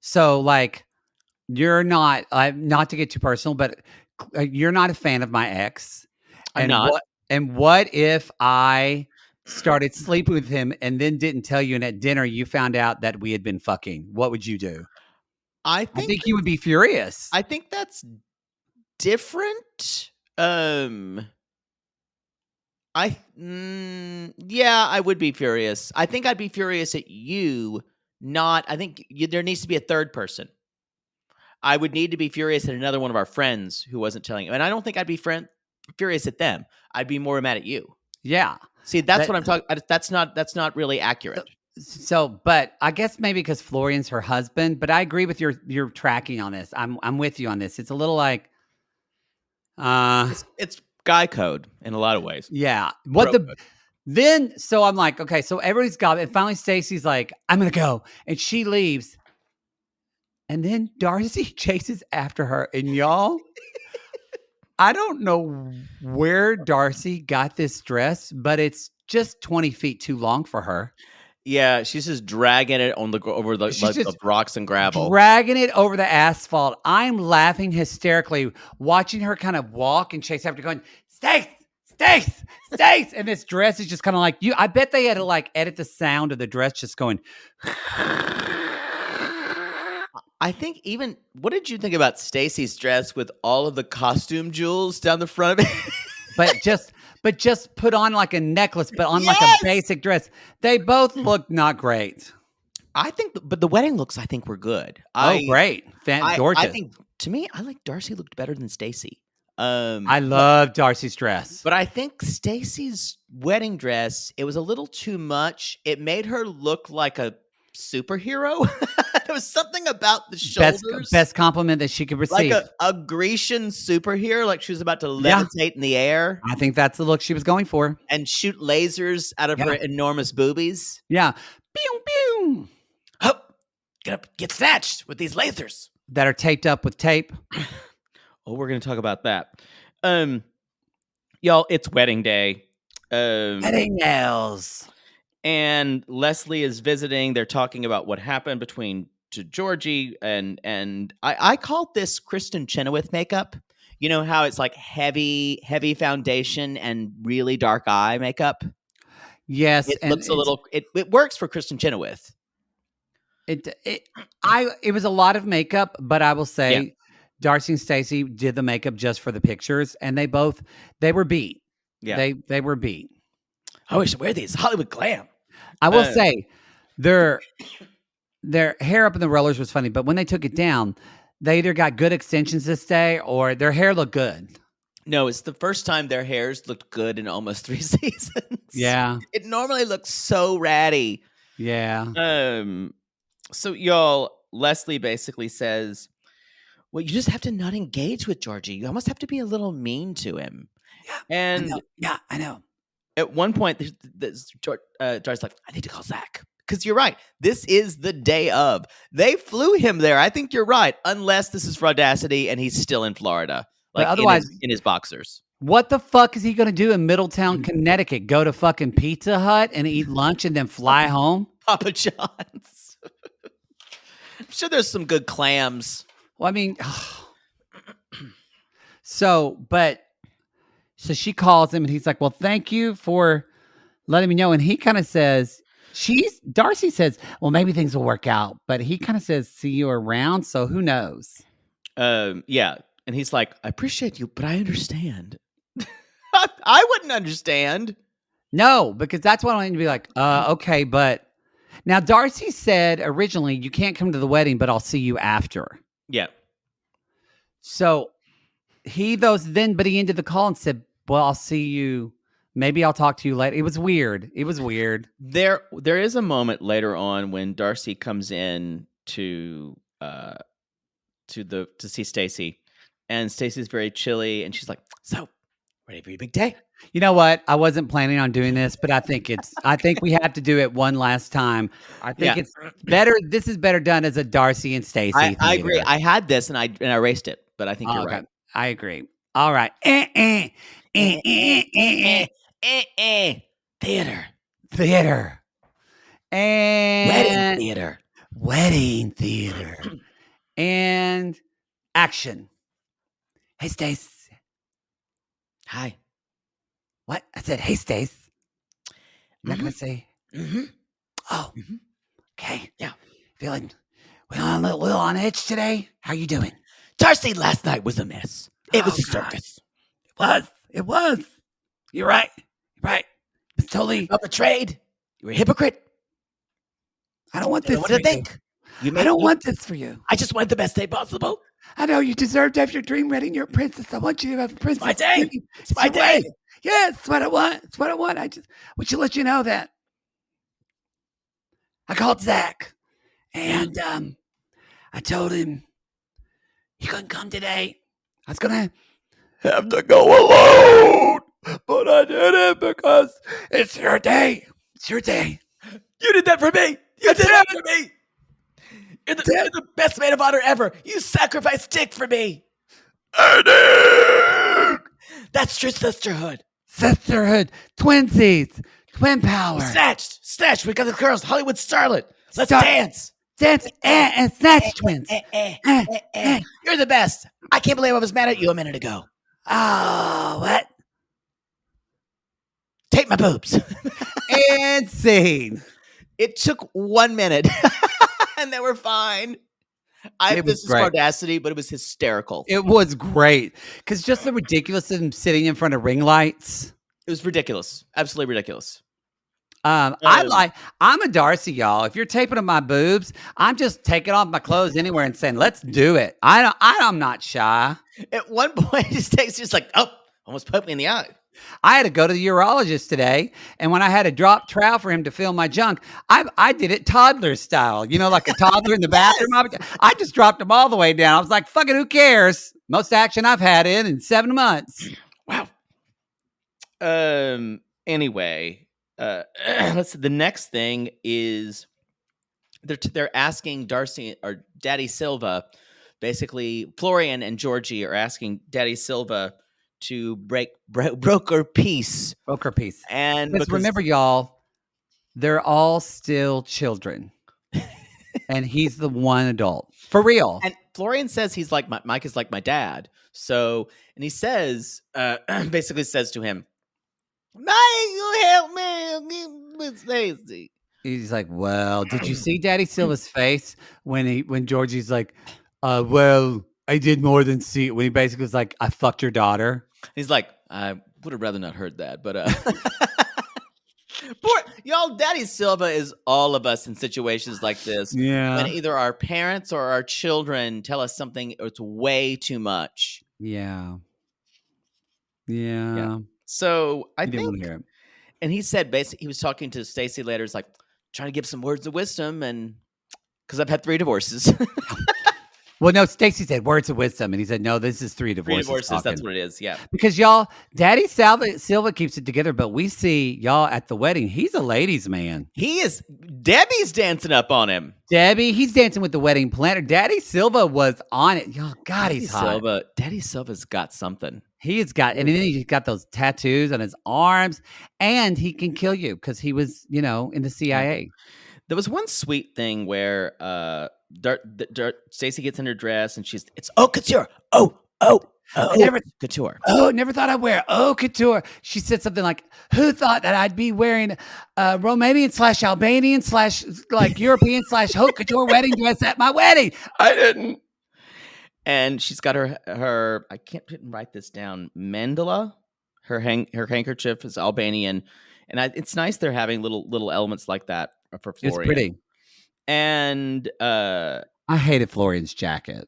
so like, you're not, not to get too personal, but you're not a fan of my ex. I'm not. What if I started sleeping with him and then didn't tell you, and at dinner you found out that we had been fucking, what would you do? I think you would be furious. I think that's different. Yeah, I would be furious. I think I'd be furious at you. I think there needs to be a third person. I would need to be furious at another one of our friends who wasn't telling you. And I don't think I'd be furious at them. I'd be more mad at you. Yeah. See, that's what I'm talking. That's not really accurate. So, but I guess maybe because Florian's her husband, but I agree with your tracking on this. I'm with you on this. It's a little like, it's guy code in a lot of ways. Yeah. So I'm like, okay, so everybody's got it. And finally Stacey's like, I'm going to go. And she leaves. And then Darcey chases after her. And y'all, I don't know where Darcey got this dress, but it's just 20 feet too long for her. Yeah, she's just dragging it over the rocks and gravel. Dragging it over the asphalt. I'm laughing hysterically, watching her kind of walk and chase after, going, Stace! And this dress is just kind of like you. I bet they had to like edit the sound of the dress just going. I think even, what did you think about Stacey's dress with all of the costume jewels down the front of it? but just put on like a necklace, but on like a basic dress. They both look not great. I think, but the wedding looks, I think, were good. Great. Gorgeous. I think, to me, I like Darcey looked better than Stacey. I love Darcey's dress. But I think Stacey's wedding dress, it was a little too much. It made her look like a superhero. There was something about the shoulders. Best compliment that she could receive. Like a Grecian superhero, like she was about to levitate in the air. I think that's the look she was going for. And shoot lasers out of her enormous boobies. Yeah. Pew, pew. Oh, gonna get snatched with these lasers. That are taped up with tape. Oh, we're going to talk about that. Y'all, it's wedding day. Wedding nails. And Leslie is visiting. They're talking about what happened between Georgi and I called this Kristen Chenoweth makeup. You know how it's like heavy foundation and really dark eye makeup? Yes. It looks a little, it works for Kristen Chenoweth. It was a lot of makeup, but I will say Darcey and Stacey did the makeup just for the pictures, and they were beat. Yeah. They were beat. Oh, we should wear these Hollywood glam. I will say their hair up in the rollers was funny, but when they took it down, they either got good extensions this day or their hair looked good. No, it's the first time their hairs looked good in almost 3 seasons. Yeah. It normally looks so ratty. Yeah. So y'all, Leslie basically says, well, you just have to not engage with Georgi. You almost have to be a little mean to him. Yeah. And I know. At one point, George's like, I need to call Zach. Because you're right. This is the day of. They flew him there. I think you're right. Unless this is for Audacity and he's still in Florida. Like otherwise, in his boxers. What the fuck is he going to do in Middletown, Connecticut? Go to fucking Pizza Hut and eat lunch and then fly home? Papa John's. I'm sure there's some good clams. Well, I mean, so she calls him and he's like, well, thank you for letting me know. And he kind of says, Darcey says, well, maybe things will work out. But he kind of says, see you around. So who knows? Yeah. And he's like, I appreciate you, but I understand. I wouldn't understand. No, because that's what I want to be like, okay. But now Darcey said originally, you can't come to the wedding, but I'll see you after. Yeah. So he ended the call and said, well, I'll see you. Maybe I'll talk to you later. It was weird. There is a moment later on when Darcey comes in to see Stacey, and Stacey's very chilly, and she's like, so ready for your big day? You know what? I wasn't planning on doing this, but I think we have to do it one last time. I think it's better. This is better done as a Darcey and Stacey. I agree. I had this and I erased it, but I think you're right. I agree. All right. Theater. And wedding theater. And action. Hey, Stace. Hi. What? I said, hey, Stace. You're not going to say, oh, okay. Yeah. Feeling a little on edge today? How you doing? Darcey last night was a mess. It was a circus. It was. You're right. It's totally. You betrayed. You were a hypocrite. I don't want this for you. I don't want this for you. I just wanted the best day possible. I know you deserve to have your dream wedding. You're a princess. I want you to have a princess. It's my day. It's my day. Yes, it's what I want. It's what I want. I just want to let you know that I called Zach, and I told him he couldn't come today. I was gonna have to go alone, but I did it because it's your day. It's your day. You did that for me. You did that for me. You're the best maid of honor ever. You sacrificed Dick for me. I did. That's true sisterhood. Sisterhood. Twinsies. Twin power. Snatched. We got the girls. Hollywood starlet. Let's dance. Dance and snatch twins. You're the best. I can't believe I was mad at you a minute ago. Oh, what? Take my boobs. And scene. It took 1 minute. And they were fine. This is audacity, but it was hysterical. It was great. Because just the ridiculous of him sitting in front of ring lights. It was ridiculous. Absolutely ridiculous. I'm a Darcey, y'all. If you're taping up my boobs, I'm just taking off my clothes anywhere and saying, let's do it. I'm not shy. At one point, just like, oh, almost poked me in the eye. I had to go to the urologist today, and when I had to drop trowel for him to fill my junk, I did it toddler style, like a toddler in the bathroom. I just dropped him all the way down. I was like, fucking who cares? Most action I've had in 7 months. Wow. Anyway, let's see. The next thing is they're asking Darcey or Daddy Silva, basically Florian and Georgi are asking Daddy Silva to broker peace. Broker peace. And remember, y'all, they're all still children. And he's the one adult. For real. And Florian says he's like Mike is like my dad. So, and he says, basically says to him, Mike, you help me with Stacey. He's like, well, did you see Daddy Silva's face when Georgie's like, well, I did more than see it. When he basically was like, I fucked your daughter. He's like, I would have rather not heard that, but poor y'all. Daddy Silva is all of us in situations like this. Yeah, when either our parents or our children tell us something, it's way too much. Yeah. So I didn't think, want to hear it. And he said basically he was talking to Stacey later. He's like trying to give some words of wisdom, and because I've had 3 divorces. Well, no, Stacey said words of wisdom, and he said, no, this is 3 divorces. 3 divorces, that's what it is, yeah. Because, y'all, Daddy Silva keeps it together, but we see, y'all, at the wedding, he's a ladies' man. He is. Debbie's dancing up on him. He's dancing with the wedding planner. Daddy Silva was on it. Y'all, God, he's hot. Daddy Silva's got something. And then he's got those tattoos on his arms, and he can kill you because he was, in the CIA. There was one sweet thing where Stacey gets in her dress and it's haute couture. Couture. Oh, never thought I'd wear haute couture. She said something like, who thought that I'd be wearing Romanian / Albanian / like European / haute couture wedding dress at my wedding? I didn't. And she's got her I didn't write this down, mandala. Her handkerchief is Albanian. And it's nice they're having little elements like that for Florian. It's pretty. And I hated Florian's jacket.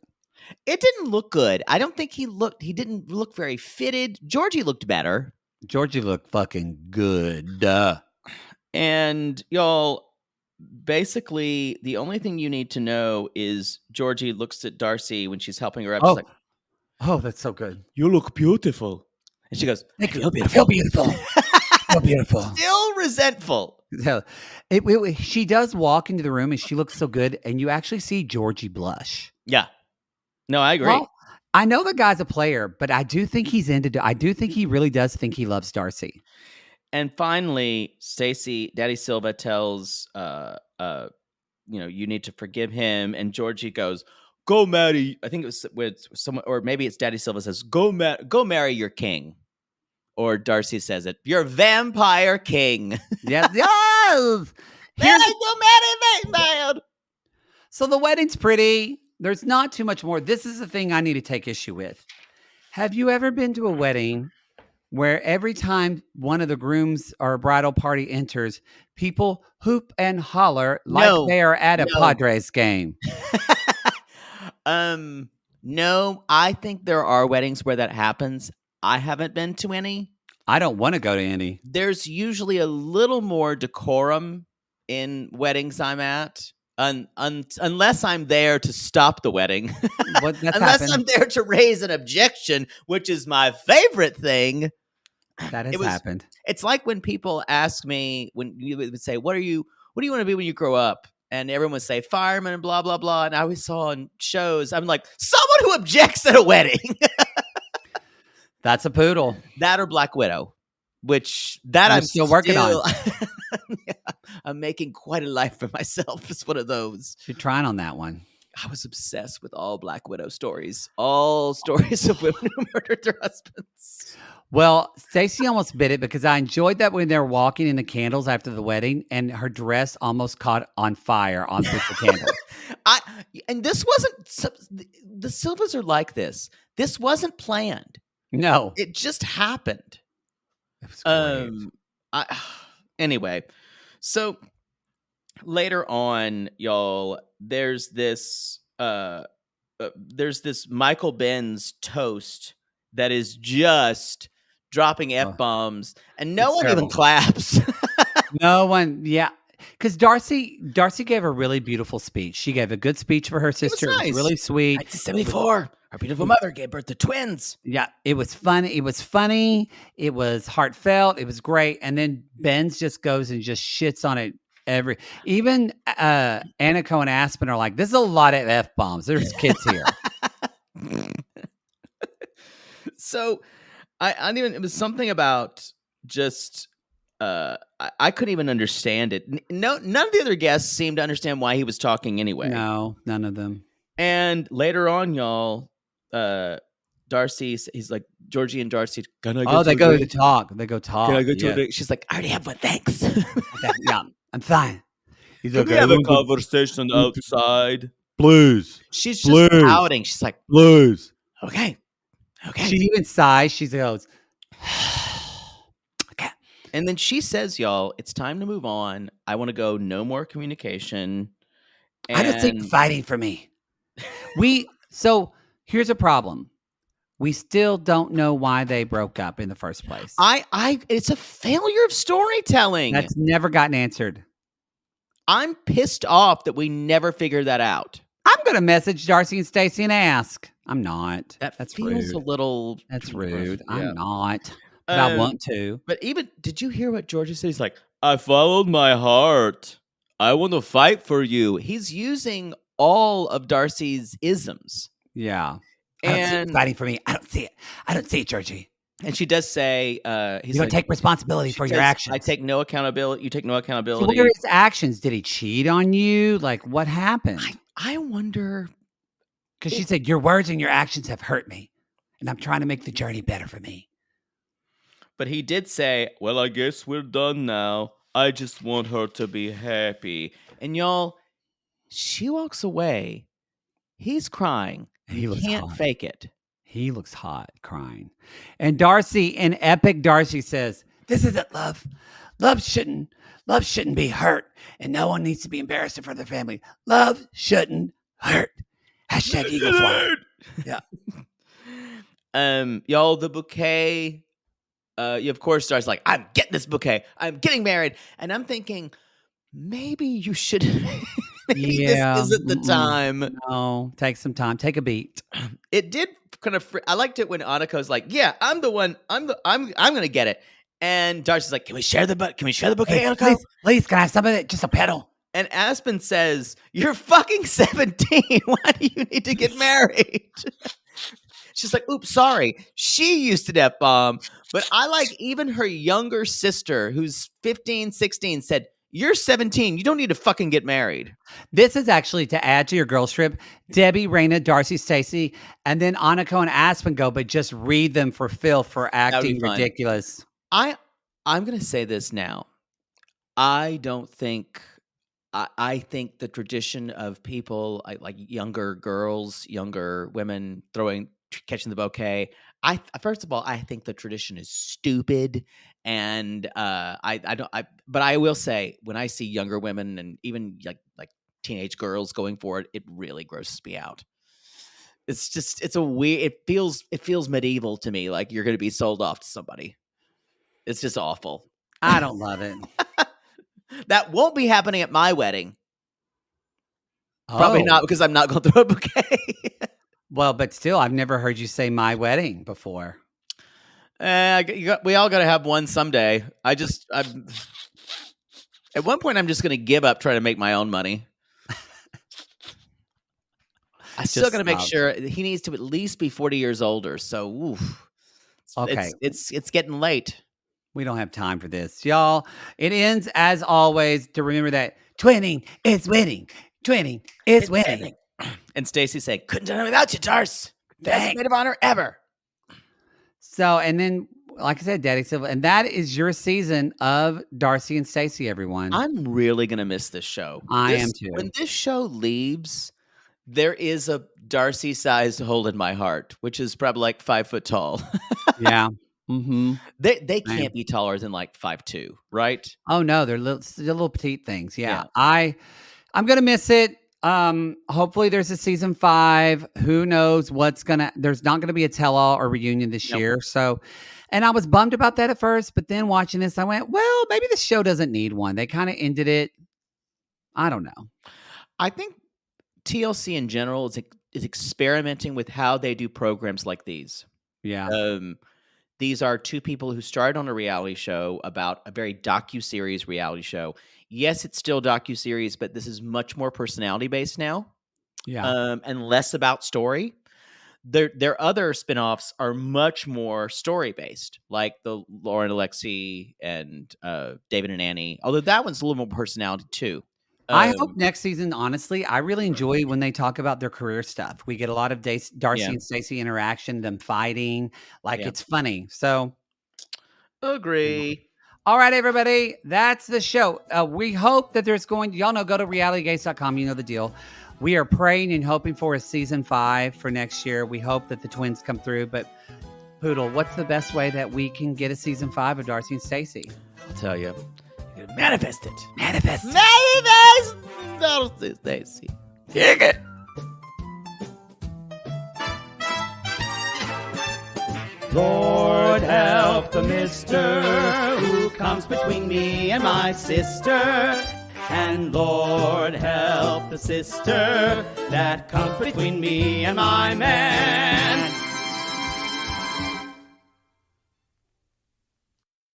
It didn't look good. I don't think he didn't look very fitted. Georgi looked better. Georgi looked fucking good. And y'all, basically, the only thing you need to know is Georgi looks at Darcey when she's helping her up. She's like, oh, that's so good. You look beautiful. And she goes, I feel beautiful. Beautiful. Still resentful. She does walk into the room and she looks so good, and you actually see Georgi blush. Yeah. No, I agree. Well, I know the guy's a player, but I do think I do think he really does think he loves Darcey. And finally, Daddy Silva tells, you need to forgive him. And Georgi goes, go, Mattie. I think it was with someone, or maybe it's Daddy Silva says, go marry your king. Or Darcey says it. You're vampire king. Yes. Yes. So the wedding's pretty. There's not too much more. This is the thing I need to take issue with. Have you ever been to a wedding where every time one of the grooms or a bridal party enters, people hoop and holler like they are at a Padres game? No, I think there are weddings where that happens. I haven't been to any. I don't want to go to any. There's usually a little more decorum in weddings I'm at. Unless I'm there to stop the wedding. Unless I'm there to raise an objection, which is my favorite thing. That has happened. It's like when people ask me, when you would say, what do you want to be when you grow up? And everyone would say fireman and blah, blah, blah. And I always saw on shows, I'm like, someone who objects at a wedding. That's a poodle. That or Black Widow, which I'm still working on. Yeah, I'm making quite a life for myself. It's one of those. You're trying on that one. I was obsessed with all Black Widow stories. All stories of women who murdered their husbands. Well, Stacey almost bit it because I enjoyed that when they were walking in the candles after the wedding and her dress almost caught on fire with the candles. And this wasn't, the Silvas are like this. This wasn't planned. No. It just happened. It was great. Anyway, so later on, y'all, there's this Michael Benz toast that is just dropping F-bombs, and no one even claps. No one, yeah. Because Darcey gave a really beautiful speech. She gave a good speech for her sister. It was really sweet. 1974. Her beautiful mother gave birth to twins. Yeah, it was fun. It was funny. It was heartfelt. It was great. And then Benz just goes and just shits on it. Even Aniko and Aspen are like, this is a lot of F-bombs. There's kids here. So it was something about just, I couldn't even understand it. No, none of the other guests seemed to understand why he was talking anyway. No, none of them. And later on, y'all, Darcey, he's like, Georgi and Darcey, they go to talk. They go talk. Can I go to a drink? She's like, I already have one, thanks. Yeah, I'm fine. He's like, have a conversation outside. Please. She's just pouting. She's like, please. Okay. She even sighs. She goes, okay. And then she says, y'all, it's time to move on. I want to go. No more communication. And I don't think fighting for me. So here's a problem. We still don't know why they broke up in the first place. It's a failure of storytelling. That's never gotten answered. I'm pissed off that we never figured that out. I'm going to message Darcey and Stacey and ask. I'm not. That's feels rude. A little. That's rude. Yeah. I'm not. But I want to. But did you hear what Georgi said? He's like, I followed my heart. I want to fight for you. He's using all of Darcey's isms. Yeah. And fighting for me. I don't see it. I don't see it, Georgi. And she does say, you don't take responsibility for your actions. I take no accountability. You take no accountability. So what are his actions? Did he cheat on you? Like, what happened? I wonder. Because she said, your words and your actions have hurt me. And I'm trying to make the journey better for me. But he did say, well, I guess we're done now. I just want her to be happy. And y'all, she walks away. He's crying. He can't fake it. He looks hot crying. And Darcey, in epic Darcey says, this isn't love. Love shouldn't be hurt. And no one needs to be embarrassed in front of their family. Love shouldn't hurt. Hashtag Eagle Fly. Yeah. Y'all, the bouquet. Of course, Darcey's like, I'm getting this bouquet. I'm getting married. And I'm thinking, maybe you should. Maybe this isn't the time. No, take some time. Take a beat. It did kind of. I liked it when Aniko's like, "Yeah, I'm the one. I'm gonna get it." And Darcey's like, "Can we share the bouquet, Aniko? Please, can I have some of it? Just a petal." And Aspen says, "You're fucking 17. Why do you need to get married?" She's like, "Oops, sorry." She used to F-bomb, but I like even her younger sister, who's 15, 16, said, You're 17. You don't need to fucking get married. This is actually to add to your girls trip. Debbie, Raina, Darcey, Stacey, and then Aniko and Aspen go, but just read them for Phil for acting ridiculous. I'm going to say this now. I think the tradition of people like younger girls, younger women catching the bouquet. First of all, I think the tradition is stupid, and but I will say when I see younger women and even like teenage girls going for it, it really grosses me out. It's a weird. It feels medieval to me. Like you're going to be sold off to somebody. It's just awful. I don't love it. That won't be happening at my wedding. Probably not, because I'm not going to throw a bouquet. Well, but still, I've never heard you say my wedding before. We all got to have one someday. At one point, I'm just going to give up trying to make my own money. I still got to make sure he needs to at least be 40 years older. So, okay, it's getting late. We don't have time for this, y'all. It ends as always to remember that twinning is winning. Twinning is winning. And Stacey said, "Couldn't do it without you, Darce. Best maid of honor ever." So, and then, like I said, Daddy Silva, and that is your season of Darcey and Stacey, everyone. I'm really gonna miss this show. I am too. When this show leaves, there is a Darcey-sized hole in my heart, which is probably like 5 foot tall. Yeah. Mm-hmm. They can't be taller than like 5'2", right? Oh no, they're little petite things. Yeah. I'm gonna miss it. Hopefully there's a season 5. Who knows there's not gonna be a tell-all or reunion this year. So, and I was bummed about that at first, but then watching this, I went, well, maybe the show doesn't need one. They kind of ended it. I don't know. I think TLC in general is experimenting with how they do programs like these. Yeah. These are two people who started on a reality show about a very docuseries reality show. Yes, it's still docuseries, but this is much more personality-based now. Yeah. And less about story. Their other spinoffs are much more story-based, like the Lauren Alexi and David and Annie, although that one's a little more personality too. I hope next season, honestly, I really enjoy when they talk about their career stuff. We get a lot of Darcey and Stacey interaction, them fighting. It's funny. So, agree. All right, everybody. That's the show. We hope that y'all know, go to realitygates.com. You know the deal. We are praying and hoping for a season 5 for next year. We hope that the twins come through. But, Poodle, what's the best way that we can get a season 5 of Darcey and Stacey? I'll tell you. Manifest it. Manifest. Darcey, Stacey. Dig it. Lord help the mister who comes between me and my sister. And Lord help the sister that comes between me and my man.